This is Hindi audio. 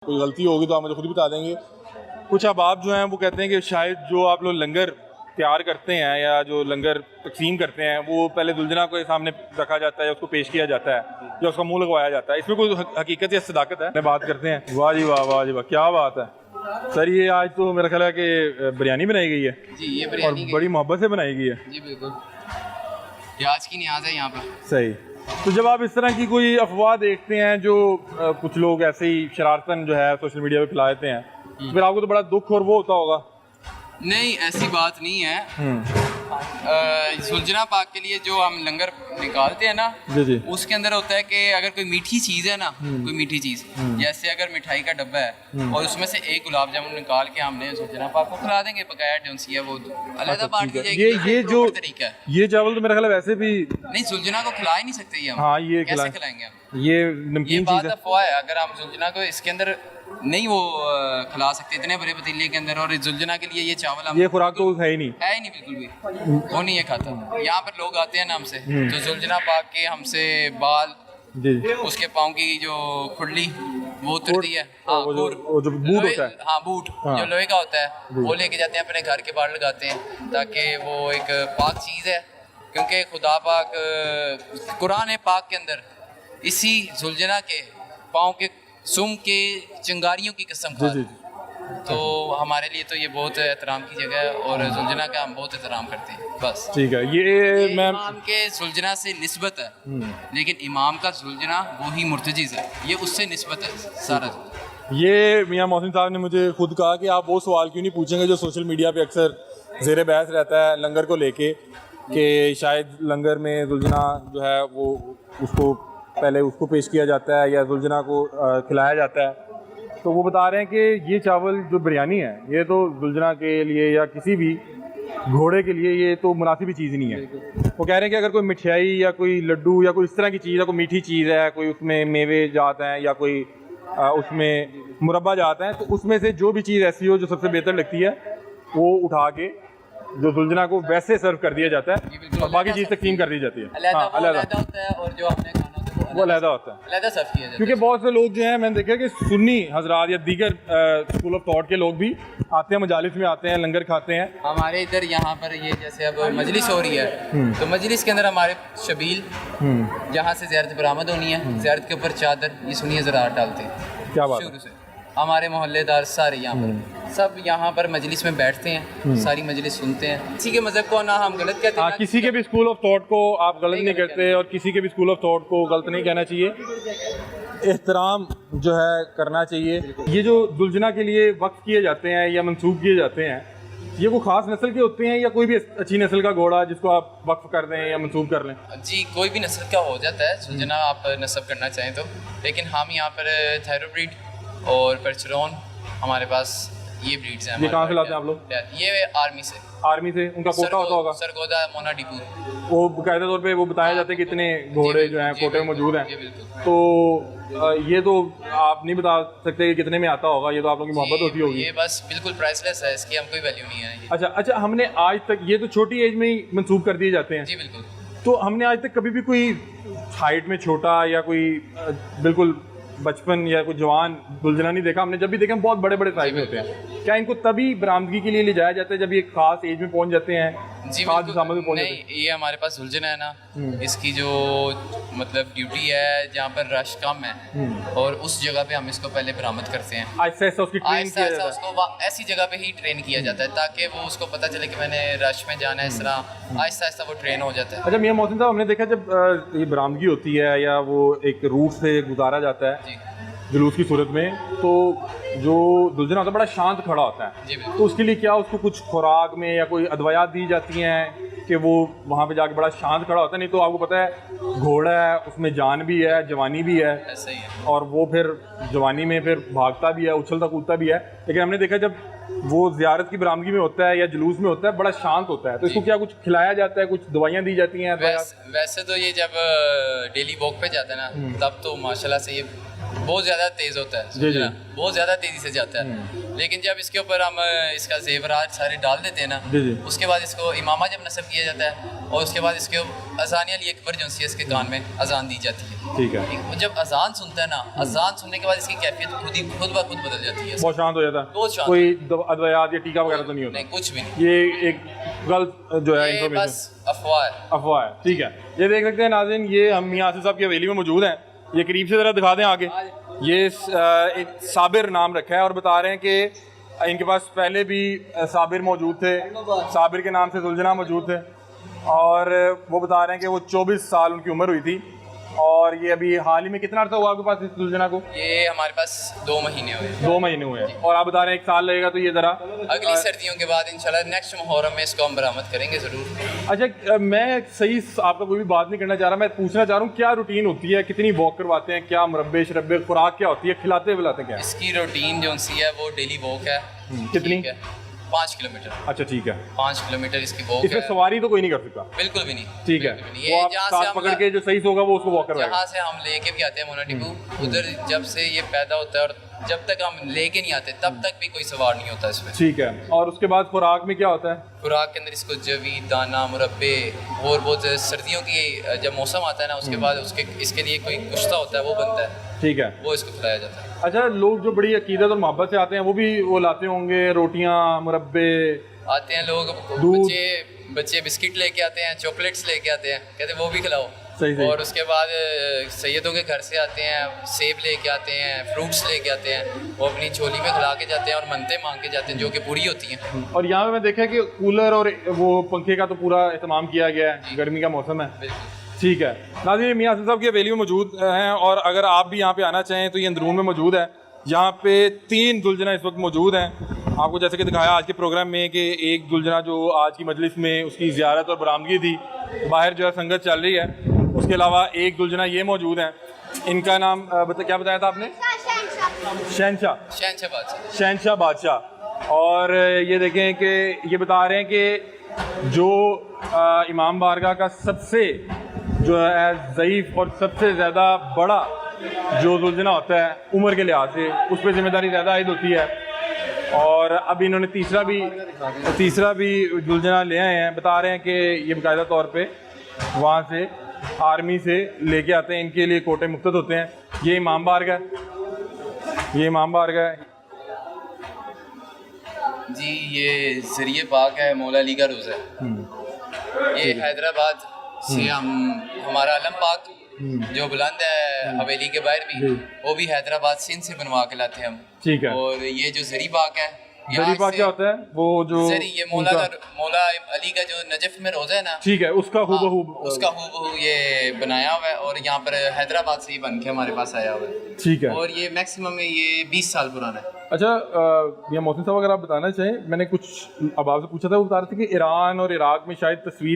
कोई गलती होगी तो आप मुझे खुद बता देंगे। कुछ अहबाब जो हैं वो कहते हैं कि शायद जो आप लोग लंगर तैयार करते हैं या जो लंगर तकसीम करते हैं वो पहले दुल्हना के सामने रखा जाता है, उसको पेश किया जाता है, या उसका मुंह लगवाया जाता है। इसमें कोई हकीकत या सदाकत है? बात करते हैं। वाह जी वाह, वाह जी वाह, क्या बात है सर। ये आज तो मेरा ख्याल है कि बिरयानी बनाई गई है जी, ये बिरयानी और बड़ी मोहब्बत से बनाई गई है जी। बिल्कुल, ये आज की न्याज है यहाँ पर। सही। तो जब आप इस तरह की कोई अफवाह देखते हैं जो कुछ लोग ऐसे ही शरारतन जो है सोशल मीडिया पे फैला देते हैं, फिर आपको तो बड़ा दुख और वो होता होगा। नहीं, ऐसी बात नहीं है। सुलझना पाक के लिए जो हम लंगर निकालते हैं ना, जी जी, उसके अंदर होता है कि अगर कोई मीठी चीज़ है ना, कोई मीठी चीज़, जैसे अगर मिठाई का डब्बा है और उसमें से एक गुलाब जामुन निकाल के हमने सुलझना पाक को खिला देंगे, बकाया जोंसी है वो अलग बात की जाएगी। ये जो तरीका है, ये चावल तो मेरा ख्याल है वैसे भी नहीं सुलझना को खिला ही नहीं सकते ये हम। हाँ, ये कैसे खिलाएंगे हम? ये ये नमकीन बात चीज़ है। अफवाह है। अगर हम जुलजना को इसके अंदर नहीं वो खिला सकते इतने बड़े पतीले के अंदर, और जुलजना के लिए ये चावल हम ये खुराक तो है ही नहीं, है ही नहीं बिल्कुल भी, वो नहीं है खाता। यहाँ पर लोग आते हैं ना हमसे, तो जुलजना पाक के हमसे बाल, जी उसके पाँव की जो खुरली वो उतरती है, हाँ, वो जो बूट होता है, हाँ बूट, जो लोहे का होता है, वो लेके जाते हैं अपने घर के बाहर लगाते हैं, ताकि वो एक पाक चीज़ है। क्योंकि खुदा पाक कुरान पाक के अंदर इसी जुलजना के पाँव के सुम के चिंगारियों की कसम खा जी। तो हमारे लिए तो ये बहुत एहतराम की जगह है, और जुलजना का हम बहुत एहतराम करते हैं। बस ठीक है। ये मैं इमाम के जुलजना से निस्बत है, लेकिन इमाम का जुलजना वो ही मुर्तजिज़ है, ये उससे निस्बत है सारा। ये मियां मोहसिन साहब ने मुझे खुद कहा कि आप वो सवाल क्यों नहीं पूछेंगे जो सोशल मीडिया पे अक्सर ज़ेर बहस रहता है लंगर को लेके, कि शायद लंगर में जुलजना जो है वो उसको पहले उसको पेश किया जाता है या जुलजना को खिलाया जाता है। तो वो बता रहे हैं कि ये चावल जो बिरयानी है ये तो जुलजना के लिए या किसी भी घोड़े के लिए ये तो मुनासिब ही चीज़ नहीं है। वो कह रहे हैं कि अगर कोई मिठाई या कोई लड्डू या कोई इस तरह की चीज़ है, कोई मीठी चीज़ है, कोई उसमें मेवे जाते हैं या कोई उसमें मुरब्बा जाता है, तो उसमें से जो भी चीज़ ऐसी हो जो सबसे बेहतर लगती है वो उठा के जो जुलजना को वैसे सर्व कर दिया जाता है और बाकी चीज़ तकसीम कर दी जाती है। हाँ, अलग होता है, और जो हमने खाना वो अलहदा होता है, अलहदा सर्व किया जाता है। क्योंकि बहुत से लोग जो हैं मैंने देखा कि सुन्नी हजरात या दीगर स्कूल ऑफ थॉट के लोग भी आते हैं, मजालिस में आते हैं, लंगर खाते हैं। हमारे इधर यहाँ पर ये जैसे अब मजलिस हो रही है, तो मजलिस के अंदर हमारे शबील जहाँ से ज़ियारत बरामद होनी है, ज़ियारत के ऊपर चादर ये सुन्नी हजरात डालते हैं। क्या बात शुरू से हमारे मोहल्लेदार सारे यहाँ पर सब यहाँ पर मजलिस में बैठते हैं, सारी मजलिस सुनते हैं। किसी के मज़हब को ना हम गलत कहते हैं, किसी के भी स्कूल ऑफ थॉट को आप गलत नहीं करते और किसी के भी स्कूल ऑफ थॉट को गलत नहीं कहना चाहिए, एहतराम जो है करना चाहिए। ये जो दुल्हना के लिए वक्फ किए जाते हैं या मंसूब किए जाते हैं, ये कोई ख़ास नस्ल के होते हैं या कोई भी अच्छी नस्ल का घोड़ा जिसको आप वक्फ कर दें या मंसूब कर लें? जी, कोई भी नस्ल का हो जाता है सुलझना, आप नस्ब करना चाहें तो। लेकिन हम यहाँ पर थायरोब्रीड और परचरॉन हमारे पास ये ब्रीड्स हैं। ये कहाँ से लाते हैं आप लोग? ये आर्मी से। आर्मी से? उनका कोटा होता होगा? सरगोदा मोना डिपू। वो बाकायदा तौर पे वो बताया जाता है कि इतने घोड़े जो हैं कोटे में मौजूद हैं। तो ये तो आप नहीं बता सकते कि कितने में आता होगा, ये तो आप लोगों की मोहब्बत होती होगी। ये बस बिल्कुल प्राइसलेस है, इसकी हम कोई वैल्यू नहीं है। अच्छा, हमने आज तक ये तो छोटी एज में ही मंसूब कर दिए जाते हैं। जी बिल्कुल। तो हमने आज तक कभी भी कोई हाइट में छोटा या कोई बिल्कुल बचपन या कोई जवान दुल्हना नहीं देखा। हमने जब भी देखा बहुत बड़े बड़े साइज में होते हैं। क्या इनको तभी बरामदगी के लिए ले जाया जाता है जब ये खास एज में पहुंच जाते हैं? जी खास सामत में पहुंच नहीं, जाते हैं? ये हमारे पास दुल्हन है ना, इसकी जो मतलब ड्यूटी है जहाँ पर रश कम है और उस जगह पे हम इसको पहले बरामद करते हैं। आहिस्ता आहिस्ता उसकी ट्रेन आहिस्ता आहिस्ता उसको ऐसी जगह पे ही ट्रेन किया जाता है ताकि वो उसको पता चले कि मैंने रश में जाना है, इस तरह आहिस्ता आहिस्ता वो ट्रेन हो जाता है। अच्छा मियां मोहसिन साहब, हमने देखा जब ये बरामदगी होती है या वो एक रूट से गुजारा जाता है जुलूस की सूरत में, तो जो दुल्हन होता है बड़ा शांत खड़ा होता है, तो उसके लिए क्या उसको कुछ खुराक में या कोई अदवायात दी जाती हैं कि वो वहाँ पे जाके बड़ा शांत खड़ा होता है? नहीं तो आपको पता है घोड़ा है, उसमें जान भी है, जवानी भी है, ऐसा ही है। और वो फिर जवानी में फिर भागता भी है, उछलता कूदता भी है। लेकिन हमने देखा जब वो ज़ियारत की बरामदगी में होता है या जुलूस में होता है बड़ा शांत होता है, तो इसको क्या कुछ खिलाया जाता है, कुछ दवाइयाँ दी जाती हैं? वैसे तो ये जब डेली वॉक पे जाता है ना, तब तो माशाल्लाह से ये बहुत ज़्यादा तेज़ होता है, जी, जी। समझे ना? बहुत ज़्यादा तेज़ी से जाता है। लेकिन जब इसके ऊपर हम इसका जेवरात सारे डाल देते हैं ना, जी, जी। उसके बाद इसको इमामा जब नस्ब किया जाता है और उसके बाद इसके अजानिया लिए अकबर जो है इसके कान में अजान दी जाती है। ठीक है, वो जब अजान सुनता है ना, अजान सुनने के बाद इसकी कैफियत खुद ब खुद बदल जाती है। बहुत शांत हो जाता है, बहुत शांत। कोई अद्वयात या टीका वगैरह तो नहीं होता? नहीं, कुछ भी नहीं। ये एक गलत जो है ये इन्फॉर्मेशन, बस अफवाह है। अफवाह है। ठीक है, ये देख सकते हैं नाज़रीन, ये हम मियां आसिफ साहब की हवेली में मौजूद हैं। ये करीब से ज़रा दिखा दें आगे। ये एक साबिर नाम रखा है और बता रहे हैं कि इनके पास पहले भी साबिर मौजूद थे, साबिर के नाम से जुलजना मौजूद थे, और वो बता रहे हैं कि वो 24 साल उनकी उम्र हुई थी, और ये अभी हाल ही में कितना अर्सा हुआ आपके पास इस जुलजना को? ये हमारे पास 2 महीने हुए। 2 महीने हुए हैं, और आप बता रहे हैं 1 साल लगेगा, तो ये ज़रा अगली सर्दियों के बाद इंशाल्लाह नेक्स्ट मुहर्रम में इसको हम बरामद करेंगे ज़रूर। अच्छा, मैं सही आपका कोई भी बात नहीं करना चाह रहा, मैं पूछना चाह रहा हूँ क्या रूटीन होती है, कितनी वॉक करवाते हैं, क्या मुरब्बे शरब्बे खुराक क्या होती है, खिलाते बुलाते क्या है? इसकी रूटीन जो सी है वो डेली वॉक है। कितनी? ठीक है, 5 किलोमीटर। अच्छा, ठीक है। 5 किलोमीटर इसकी वॉक इसमें है। सवारी तो कोई नहीं कर सकता? बिल्कुल भी नहीं। ठीक है, बिल्कुल भी वो नहीं। आप ये जहाँ साथ से हम पकड़ के जो सही होगा वो उसको वॉक करवाएगा? जहाँ से हम लेके भी आते हैं मोना टिपू, उधर जब से ये पैदा होता है और जब तक हम लेके नहीं आते तब तक भी कोई सवार नहीं होता इसमें। ठीक है, और उसके बाद खुराक में क्या होता है? खुराक के अंदर इसको जवी, दाना, मुरब्बे और बहुत सर्दियों की जब मौसम आता है ना, उसके बाद उसके इसके लिए कोई कुश्ता होता है वो बनता है। ठीक है, वो इसको खिलाया जाता है। अच्छा, लोग जो बड़ी अकीदत और मोहब्बत से आते हैं वो भी वो लाते होंगे रोटियां, मुरब्बे, आते हैं लोग, दूध। बच्चे बिस्किट लेके आते हैं, चॉकलेट्स लेके आते हैं, कहते हैं वो भी खिलाओ। सही सही। और उसके बाद सैयदों के घर से आते हैं, सेब लेके आते हैं, फ्रूट्स लेके आते हैं, वो अपनी झोली में खिला के जाते हैं और मनते मांग के जाते हैं जो कि पूरी होती हैं। और यहाँ पे मैं देखा कि कूलर और वो पंखे का तो पूरा एहतमाम किया गया है, गर्मी का मौसम है। बिल्कुल। ठीक है, नाज़रीन, मियां आसिफ साहब की हवेली में मौजूद हैं, और अगर आप भी यहाँ पे आना चाहें तो ये अंदरून में मौजूद है। यहाँ पे 3 दुलजना इस वक्त मौजूद हैं। आपको जैसे कि दिखाया आज के प्रोग्राम में कि एक दुलजना जो आज की मजलिस में उसकी ज़ियारत और बरामदगी थी, बाहर जो है संगत चल रही है। उसके अलावा एक दुलजना ये मौजूद हैं, इनका नाम क्या बताया था आपने? शहनशाह। शहनशाह बादशाह। और ये देखें कि ये बता रहे हैं कि जो इमाम बारगाह का सबसे जो है ज़ईफ़ और सबसे ज़्यादा बड़ा जो दुलजना होता है उम्र के लिहाज से, उस पर जिम्मेदारी ज़्यादा आयद होती है। और अब इन्होंने तीसरा भी दुलजना ले आए हैं। बता रहे हैं कि ये बाकायदा तौर पे वहाँ से आर्मी से लेके आते हैं, इनके लिए कोटे मुफ्तत होते हैं। ये इमाम बारगाह है जी, ये ज़रिए पाक है, मौला अली का रोज़ा है। ये हैदराबाद से हमारा अलम पाक जो बुलंद है हवेली के बाहर भी, वो भी हैदराबाद सिंध से बनवा के लाते हैं हम। ठीक है। और ये जो ज़री पाक है, ज़री पाक क्या होता है? वो जो ये मौला अली का जो नजफ में रोज़ा है ना, ठीक है, उसका हूबहू ये बनाया हुआ है, और यहाँ पर हैदराबाद से ही बन के हमारे पास आया हुआ है। ठीक है। और ये मैक्सिमम ये 20 साल पुराना है। अच्छा, ये मोहसिन साहब अगर आप बताना चाहें, मैंने कुछ अब आपसे पूछा था, वो बता रहे थे कि ईरान और इराक में शायद तस्वीर